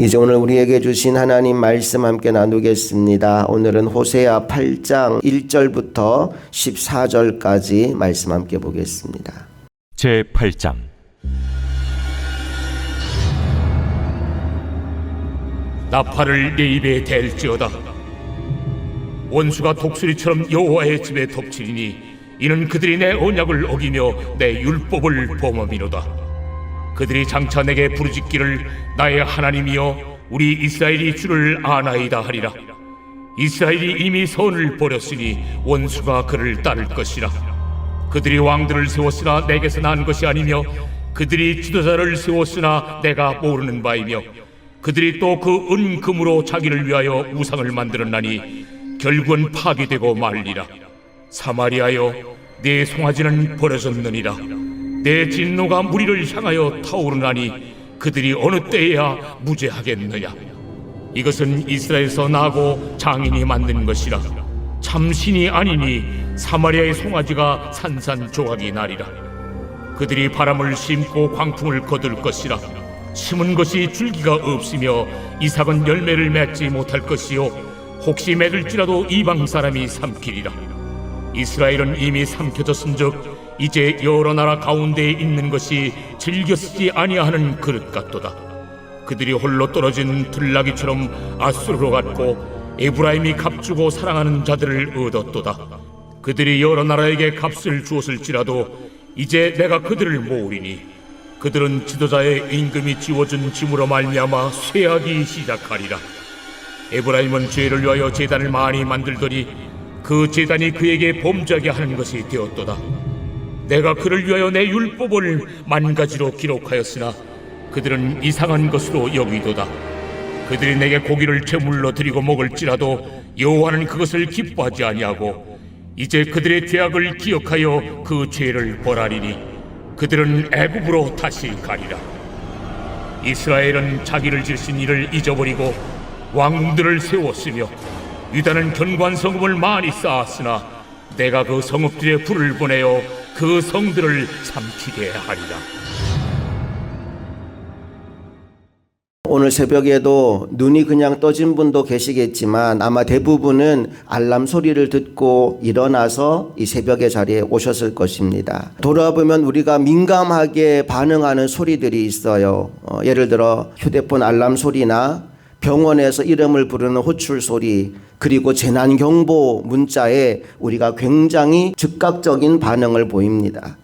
이제 오늘 우리에게 주신 하나님 말씀 함께 나누겠습니다. 오늘은 호세아 8장 1절부터 14절까지 말씀 함께 보겠습니다. 제8장. 나팔을 내 입에 댈지어다. 원수가 독수리처럼 여호와의 집에 덮치리니 이는 그들이 내 언약을 어기며 내 율법을 범함이로다. 그들이 장차 내게 부르짖기를 나의 하나님이여 우리 이스라엘이 주를 아나이다 하리라. 이스라엘이 이미 선을 버렸으니 원수가 그를 따를 것이라. 그들이 왕들을 세웠으나 내게서 난 것이 아니며 그들이 지도자를 세웠으나 내가 모르는 바이며 그들이 또 그 은금으로 자기를 위하여 우상을 만들었나니 결국은 파괴되고 말리라. 사마리아여 내 송아지는 버려졌느니라. 내 진노가 무리를 향하여 타오르나니 그들이 어느 때에야 무죄하겠느냐. 이것은 이스라엘에서 나고 장인이 만든 것이라. 참신이 아니니 사마리아의 송아지가 산산조각이 나리라. 그들이 바람을 심고 광풍을 거둘 것이라. 심은 것이 줄기가 없으며 이삭은 열매를 맺지 못할 것이요 혹시 맺을지라도 이방 사람이 삼키리라. 이스라엘은 이미 삼켜졌은즉 이제 여러 나라 가운데에 있는 것이 즐겨 쓰지 아니하는 그릇 같도다. 그들이 홀로 떨어진 들나귀처럼 아수르로 갔고 에브라임이 값주고 사랑하는 자들을 얻었도다. 그들이 여러 나라에게 값을 주었을지라도 이제 내가 그들을 모으리니 그들은 지도자의 임금이 지워준 짐으로 말미암아 쇠하기 시작하리라. 에브라임은 죄를 위하여 제단을 많이 만들더니 그 제단이 그에게 범죄하게 하는 것이 되었도다. 내가 그를 위하여 내 율법을 만가지로 기록하였으나 그들은 이상한 것으로 여기도다. 그들이 내게 고기를 제물로 드리고 먹을지라도 여호와는 그것을 기뻐하지 아니하고 이제 그들의 죄악을 기억하여 그 죄를 벌하리니 그들은 애굽으로 다시 가리라. 이스라엘은 자기를 지으신 이를 잊어버리고 왕들을 세웠으며 유다는 견고한 성읍을 많이 쌓았으나 내가 그 성읍들에 불을 보내어 그 성들을 삼키게 하리라. 오늘 새벽에도 눈이 그냥 떠진 분도 계시겠지만 아마 대부분은 알람 소리를 듣고 일어나서 이 새벽의 자리에 오셨을 것입니다. 돌아보면 우리가 민감하게 반응하는 소리들이 있어요. 예를 들어 휴대폰 알람 소리나 병원에서 이름을 부르는 호출 소리, 그리고 재난경보 문자에 우리가 굉장히 즉각적인 반응을 보입니다.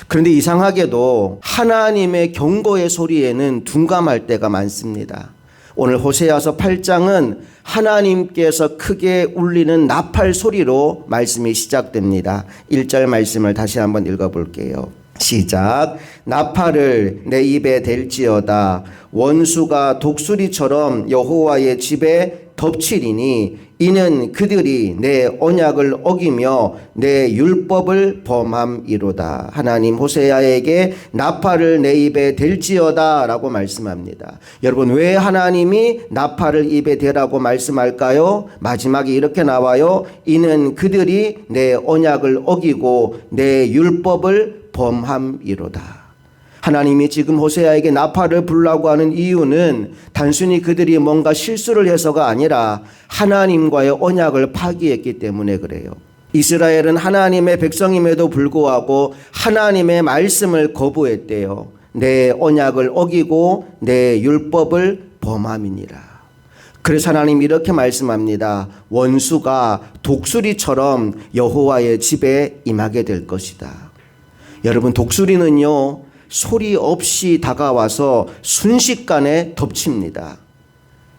그런데 이상하게도 하나님의 경고의 소리에는 둔감할 때가 많습니다. 오늘 호세아서 8장은 하나님께서 크게 울리는 나팔 소리로 말씀이 시작됩니다. 1절 말씀을 다시 한번 읽어볼게요. 시작. 나팔을 내 입에 댈지어다. 원수가 독수리처럼 여호와의 집에 덮치리니 이는 그들이 내 언약을 어기며 내 율법을 범함이로다. 하나님 호세아에게 나팔을 내 입에 댈지어다 라고 말씀합니다. 여러분, 왜 하나님이 나팔을 입에 대라고 말씀할까요? 마지막에 이렇게 나와요. 이는 그들이 내 언약을 어기고 내 율법을 범함이로다. 하나님이 지금 호세아에게 나팔을 불라고 하는 이유는 단순히 그들이 뭔가 실수를 해서가 아니라 하나님과의 언약을 파기했기 때문에 그래요. 이스라엘은 하나님의 백성임에도 불구하고 하나님의 말씀을 거부했대요. 내 언약을 어기고 내 율법을 범함이니라. 그래서 하나님 이렇게 말씀합니다. 원수가 독수리처럼 여호와의 집에 임하게 될 것이다. 여러분, 독수리는요 소리 없이 다가와서 순식간에 덮칩니다.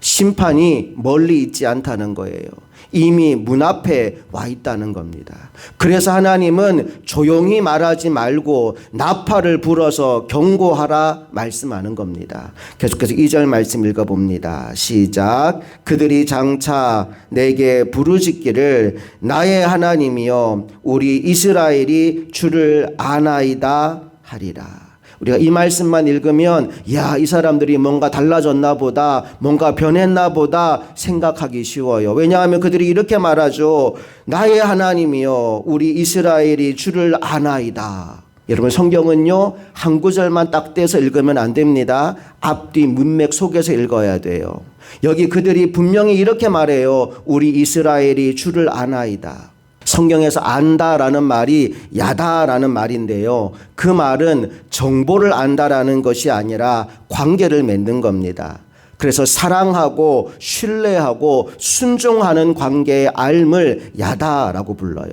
심판이 멀리 있지 않다는 거예요. 이미 문 앞에 와 있다는 겁니다. 그래서 하나님은 조용히 말하지 말고 나팔을 불어서 경고하라 말씀하는 겁니다. 계속해서 2절 말씀 읽어봅니다. 시작. 그들이 장차 내게 부르짖기를 나의 하나님이여 우리 이스라엘이 주를 아나이다 하리라. 우리가 이 말씀만 읽으면 야, 이 사람들이 뭔가 달라졌나 보다, 뭔가 변했나 보다 생각하기 쉬워요. 왜냐하면 그들이 이렇게 말하죠. 나의 하나님이여 우리 이스라엘이 주를 아나이다. 여러분 성경은요 한 구절만 딱 떼서 읽으면 안 됩니다. 앞뒤 문맥 속에서 읽어야 돼요. 여기 그들이 분명히 이렇게 말해요. 우리 이스라엘이 주를 아나이다. 성경에서 안다라는 말이 야다라는 말인데요. 그 말은 정보를 안다라는 것이 아니라 관계를 맺는 겁니다. 그래서 사랑하고 신뢰하고 순종하는 관계의 알을 야다라고 불러요.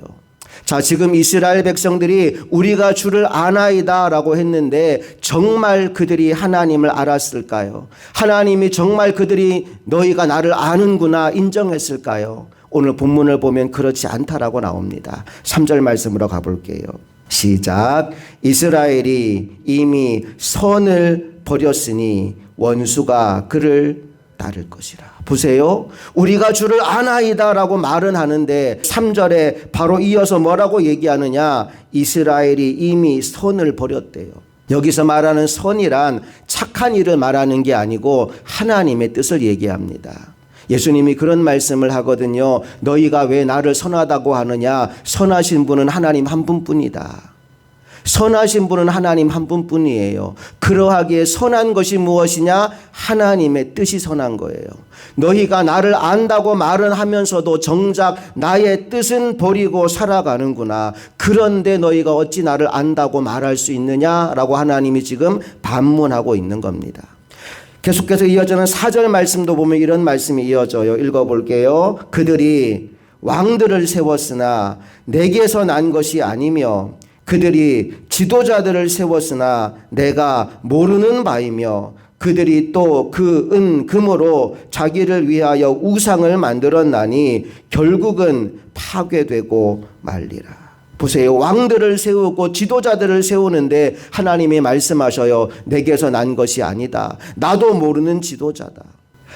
자, 지금 이스라엘 백성들이 우리가 주를 아나이다라고 했는데 정말 그들이 하나님을 알았을까요? 하나님이 정말 그들이 너희가 나를 아는구나 인정했을까요? 오늘 본문을 보면 그렇지 않다라고 나옵니다. 3절 말씀으로 가볼게요. 시작. 이스라엘이 이미 선을 버렸으니 원수가 그를 따를 것이라. 보세요. 우리가 주를 아나이다라고 말은 하는데 3절에 바로 이어서 뭐라고 얘기하느냐. 이스라엘이 이미 선을 버렸대요. 여기서 말하는 선이란 착한 일을 말하는 게 아니고 하나님의 뜻을 얘기합니다. 예수님이 그런 말씀을 하거든요. 너희가 왜 나를 선하다고 하느냐. 선하신 분은 하나님 한 분뿐이다. 선하신 분은 하나님 한 분뿐이에요. 그러하기에 선한 것이 무엇이냐? 하나님의 뜻이 선한 거예요. 너희가 나를 안다고 말은 하면서도 정작 나의 뜻은 버리고 살아가는구나. 그런데 너희가 어찌 나를 안다고 말할 수 있느냐라고 하나님이 지금 반문하고 있는 겁니다. 계속해서 이어지는 4절 말씀도 보면 이런 말씀이 이어져요. 읽어볼게요. 그들이 왕들을 세웠으나 내게서 난 것이 아니며 그들이 지도자들을 세웠으나 내가 모르는 바이며 그들이 또 그 금으로 자기를 위하여 우상을 만들었나니 결국은 파괴되고 말리라. 보세요. 왕들을 세우고 지도자들을 세우는데 하나님이 말씀하셔요. 내게서 난 것이 아니다. 나도 모르는 지도자다.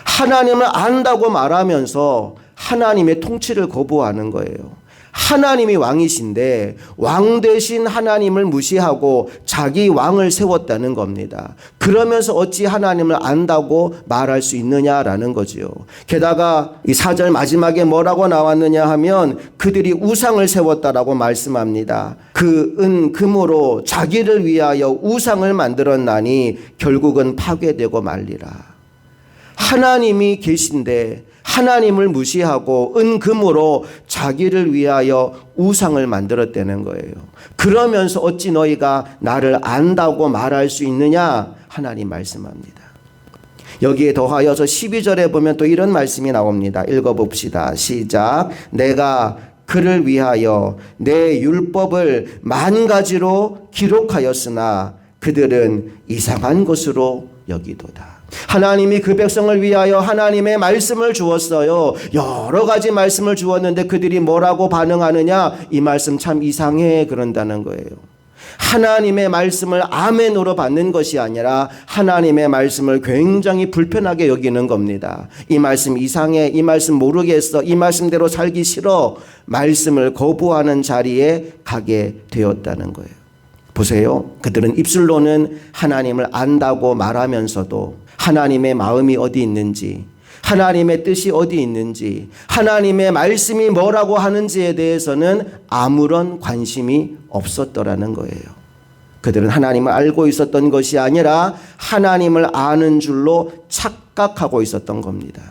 하나님을 안다고 말하면서 하나님의 통치를 거부하는 거예요. 하나님이 왕이신데 왕 대신 하나님을 무시하고 자기 왕을 세웠다는 겁니다. 그러면서 어찌 하나님을 안다고 말할 수 있느냐라는 거지요. 게다가 이 4절 마지막에 뭐라고 나왔느냐 하면 그들이 우상을 세웠다라고 말씀합니다. 그 금으로 자기를 위하여 우상을 만들었나니 결국은 파괴되고 말리라. 하나님이 계신데 하나님을 무시하고 금으로 자기를 위하여 우상을 만들었다는 거예요. 그러면서 어찌 너희가 나를 안다고 말할 수 있느냐? 하나님 말씀합니다. 여기에 더하여서 12절에 보면 또 이런 말씀이 나옵니다. 읽어봅시다. 시작. 내가 그를 위하여 내 율법을 만 가지로 기록하였으나 그들은 이상한 것으로 여기도다. 하나님이 그 백성을 위하여 하나님의 말씀을 주었어요. 여러 가지 말씀을 주었는데 그들이 뭐라고 반응하느냐? 이 말씀 참 이상해 그런다는 거예요. 하나님의 말씀을 아멘으로 받는 것이 아니라 하나님의 말씀을 굉장히 불편하게 여기는 겁니다. 이 말씀 이상해, 이 말씀 모르겠어, 이 말씀대로 살기 싫어, 말씀을 거부하는 자리에 가게 되었다는 거예요. 보세요. 그들은 입술로는 하나님을 안다고 말하면서도 하나님의 마음이 어디 있는지, 하나님의 뜻이 어디 있는지, 하나님의 말씀이 뭐라고 하는지에 대해서는 아무런 관심이 없었더라는 거예요. 그들은 하나님을 알고 있었던 것이 아니라 하나님을 아는 줄로 착각하고 있었던 겁니다.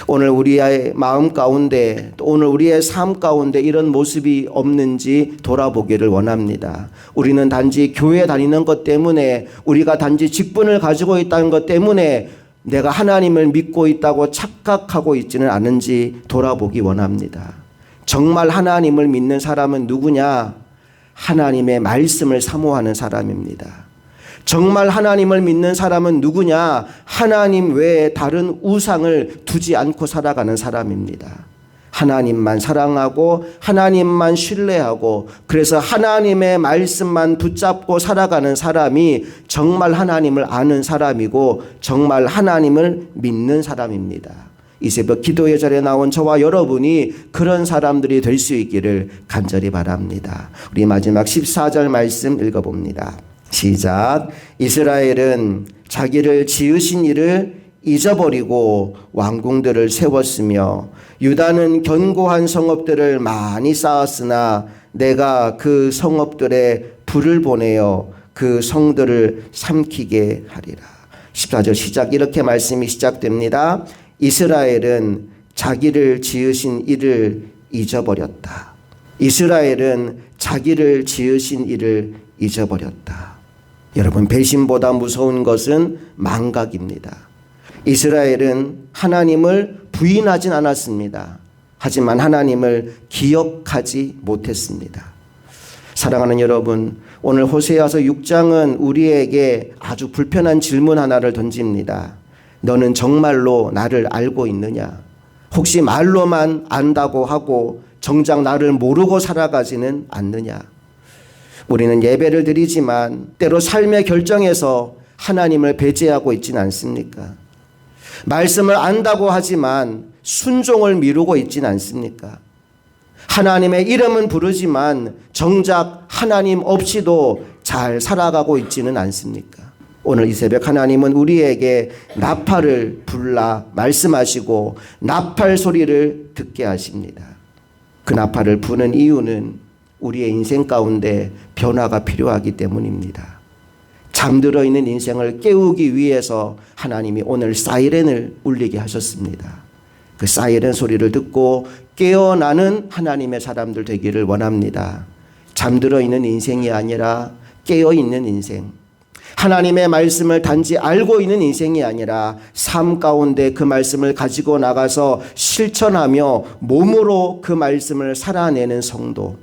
오늘 우리의 마음 가운데 또 오늘 우리의 삶 가운데 이런 모습이 없는지 돌아보기를 원합니다. 우리는 단지 교회 다니는 것 때문에, 우리가 단지 직분을 가지고 있다는 것 때문에 내가 하나님을 믿고 있다고 착각하고 있지는 않은지 돌아보기 원합니다. 정말 하나님을 믿는 사람은 누구냐? 하나님의 말씀을 사모하는 사람입니다. 정말 하나님을 믿는 사람은 누구냐? 하나님 외에 다른 우상을 두지 않고 살아가는 사람입니다. 하나님만 사랑하고 하나님만 신뢰하고 그래서 하나님의 말씀만 붙잡고 살아가는 사람이 정말 하나님을 아는 사람이고 정말 하나님을 믿는 사람입니다. 이 새벽 기도의 자리에 나온 저와 여러분이 그런 사람들이 될 수 있기를 간절히 바랍니다. 우리 마지막 14절 말씀 읽어봅니다. 시작. 이스라엘은 자기를 지으신 이를 잊어버리고 왕궁들을 세웠으며 유다는 견고한 성읍들을 많이 쌓았으나 내가 그 성읍들의 불을 보내어 그 성들을 삼키게 하리라. 14절 시작 이렇게 말씀이 시작됩니다. 이스라엘은 자기를 지으신 이를 잊어버렸다. 이스라엘은 자기를 지으신 이를 잊어버렸다. 여러분, 배신보다 무서운 것은 망각입니다. 이스라엘은 하나님을 부인하진 않았습니다. 하지만 하나님을 기억하지 못했습니다. 사랑하는 여러분, 오늘 호세아서 6장은 우리에게 아주 불편한 질문 하나를 던집니다. 너는 정말로 나를 알고 있느냐? 혹시 말로만 안다고 하고 정작 나를 모르고 살아가지는 않느냐? 우리는 예배를 드리지만 때로 삶의 결정에서 하나님을 배제하고 있지는 않습니까? 말씀을 안다고 하지만 순종을 미루고 있지는 않습니까? 하나님의 이름은 부르지만 정작 하나님 없이도 잘 살아가고 있지는 않습니까? 오늘 이 새벽 하나님은 우리에게 나팔을 불라 말씀하시고 나팔 소리를 듣게 하십니다. 그 나팔을 부는 이유는 우리의 인생 가운데 변화가 필요하기 때문입니다. 잠들어 있는 인생을 깨우기 위해서 하나님이 오늘 사이렌을 울리게 하셨습니다. 그 사이렌 소리를 듣고 깨어나는 하나님의 사람들 되기를 원합니다. 잠들어 있는 인생이 아니라 깨어 있는 인생. 하나님의 말씀을 단지 알고 있는 인생이 아니라 삶 가운데 그 말씀을 가지고 나가서 실천하며 몸으로 그 말씀을 살아내는 성도.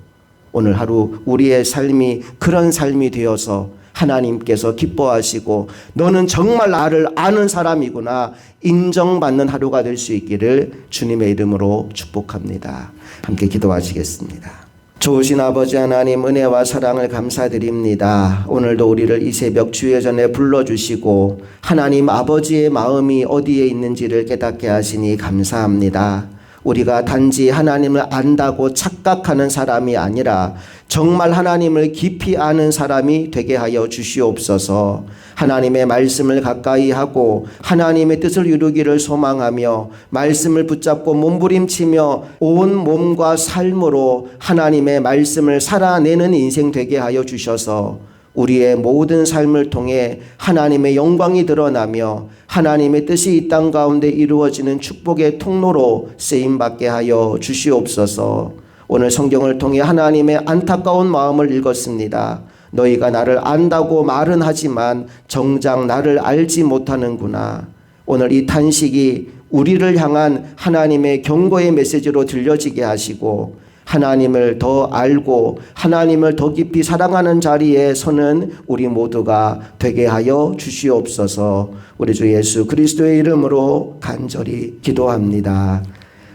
오늘 하루 우리의 삶이 그런 삶이 되어서 하나님께서 기뻐하시고 너는 정말 나를 아는 사람이구나 인정받는 하루가 될 수 있기를 주님의 이름으로 축복합니다. 함께 기도하시겠습니다. 좋으신 아버지 하나님, 은혜와 사랑을 감사드립니다. 오늘도 우리를 이 새벽 주의 전에 불러주시고 하나님 아버지의 마음이 어디에 있는지를 깨닫게 하시니 감사합니다. 우리가 단지 하나님을 안다고 착각하는 사람이 아니라 정말 하나님을 깊이 아는 사람이 되게 하여 주시옵소서. 하나님의 말씀을 가까이 하고 하나님의 뜻을 이루기를 소망하며 말씀을 붙잡고 몸부림치며 온 몸과 삶으로 하나님의 말씀을 살아내는 인생 되게 하여 주셔서 우리의 모든 삶을 통해 하나님의 영광이 드러나며 하나님의 뜻이 이 땅 가운데 이루어지는 축복의 통로로 쓰임받게 하여 주시옵소서. 오늘 성경을 통해 하나님의 안타까운 마음을 읽었습니다. 너희가 나를 안다고 말은 하지만 정작 나를 알지 못하는구나. 오늘 이 탄식이 우리를 향한 하나님의 경고의 메시지로 들려지게 하시고 하나님을 더 알고 하나님을 더 깊이 사랑하는 자리에 서는 우리 모두가 되게 하여 주시옵소서. 우리 주 예수 그리스도의 이름으로 간절히 기도합니다.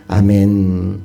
아멘.